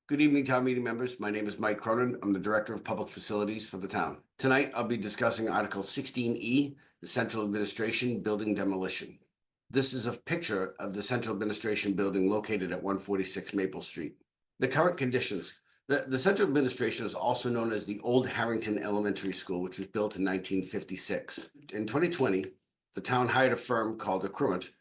Good evening, town meeting members. My name is Mike Cronin. I'm the Director of Public Facilities for the town. Tonight, I'll be discussing Article 16E, the Central Administration Building Demolition. This is a picture of the Central Administration Building located at 146 Maple Street. The current conditions. The Central Administration is also known as the Old Harrington Elementary School, which was built in 1956. In 2020, the town hired a firm called Accruent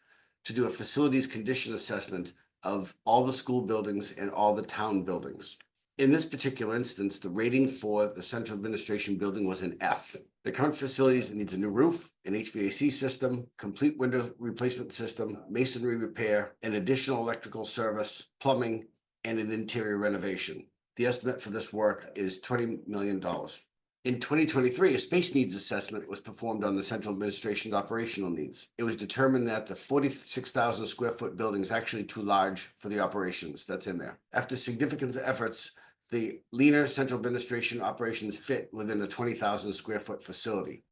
to do a facilities condition assessment of all the school buildings and all the town buildings. In this particular instance, the rating for the Central Administration Building was an F. The current facilities needs a new roof, an HVAC system, complete window replacement system, masonry repair, an additional electrical service, plumbing, and an interior renovation. The estimate for this work is $20 million. In 2023, a space needs assessment was performed on the Central Administration's operational needs. It was determined that the 46,000 square foot building is actually too large for the operations that's in there. After significant efforts, the leaner Central Administration operations fit within a 20,000 square foot facility.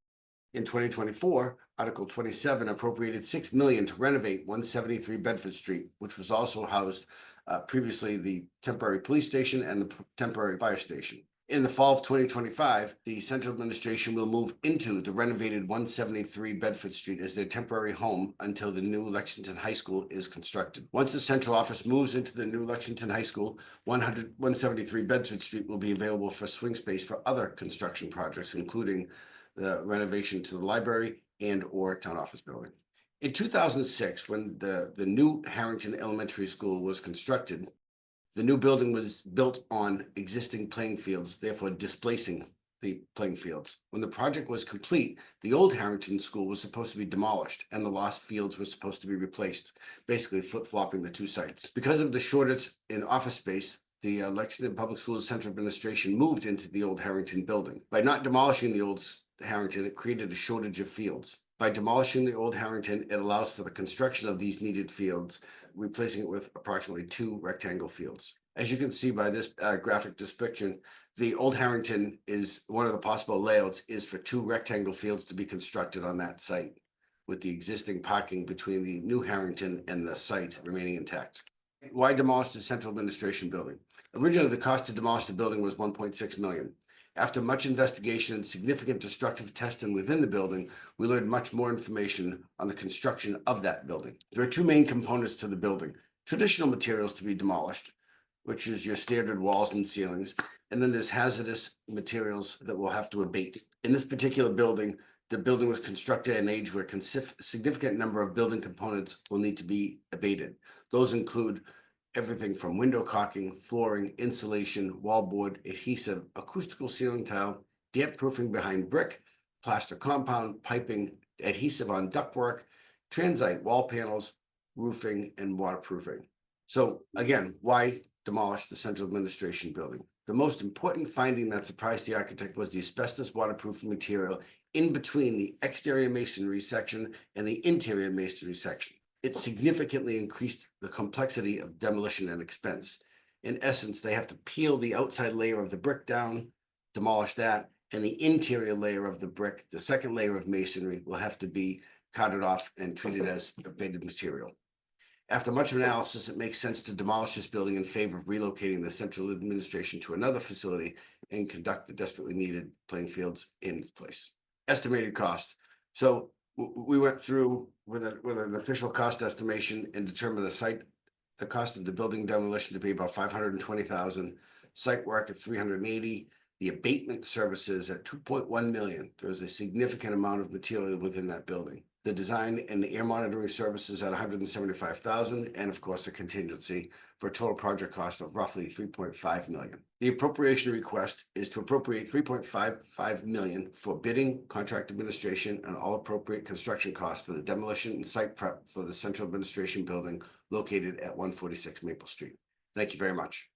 In 2024, Article 27 appropriated $6 million to renovate 173 Bedford Street, which was also housed previously the temporary police station and the temporary fire station. In the fall of 2025, the Central Administration will move into the renovated 173 Bedford Street as their temporary home until the new Lexington High School is constructed. Once the central office moves into the new Lexington High School, 173 Bedford Street will be available for swing space for other construction projects, including the renovation to the library and or town office building. In 2006, when the new Harrington Elementary School was constructed, the new building was built on existing playing fields, therefore displacing the playing fields. When the project was complete, the old Harrington School was supposed to be demolished and the lost fields were supposed to be replaced, basically flip-flopping the two sites. Because of the shortage in office space, the Lexington Public Schools Central Administration moved into the old Harrington building. By not demolishing the old Harrington, it created a shortage of fields. By demolishing the old Harrington, it allows for the construction of these needed fields, replacing it with approximately 2 rectangle fields. As you can see by this graphic depiction, the old Harrington is one of the possible layouts is for 2 rectangle fields to be constructed on that site, with the existing parking between the new Harrington and the site remaining intact. Why demolish the Central Administration Building? Originally, the cost to demolish the building was $1.6 million. After much investigation and significant destructive testing within the building, we learned much more information on the construction of that building. There are 2 main components to the building: traditional materials to be demolished, which is your standard walls and ceilings, and then there's hazardous materials that will have to abate. In this particular building, the building was constructed at an age where a significant number of building components will need to be abated. Those include everything from window caulking, flooring, insulation, wallboard, adhesive, acoustical ceiling tile, damp proofing behind brick, plaster compound, piping, adhesive on ductwork, transite wall panels, roofing, and waterproofing. So again, why demolish the Central Administration Building? The most important finding that surprised the architect was the asbestos waterproofing material in between the exterior masonry section and the interior masonry section. It significantly increased the complexity of demolition and expense. In essence, they have to peel the outside layer of the brick down, demolish that, and the interior layer of the brick, the second layer of masonry, will have to be carted off and treated as abated material. After much analysis, it makes sense to demolish this building in favor of relocating the Central Administration to another facility and conduct the desperately needed playing fields in its place. Estimated cost. So we went through with an official cost estimation and determined the cost of the building demolition to be about $520,000, site work at $380,000, the abatement services at $2.1 million. There's a significant amount of material within that building. The design and the air monitoring services at $175,000, and of course a contingency for a total project cost of roughly $3.5 million. The appropriation request is to appropriate $3.55 million for bidding, contract administration, and all appropriate construction costs for the demolition and site prep for the Central Administration Building located at 146 Maple Street. Thank you very much.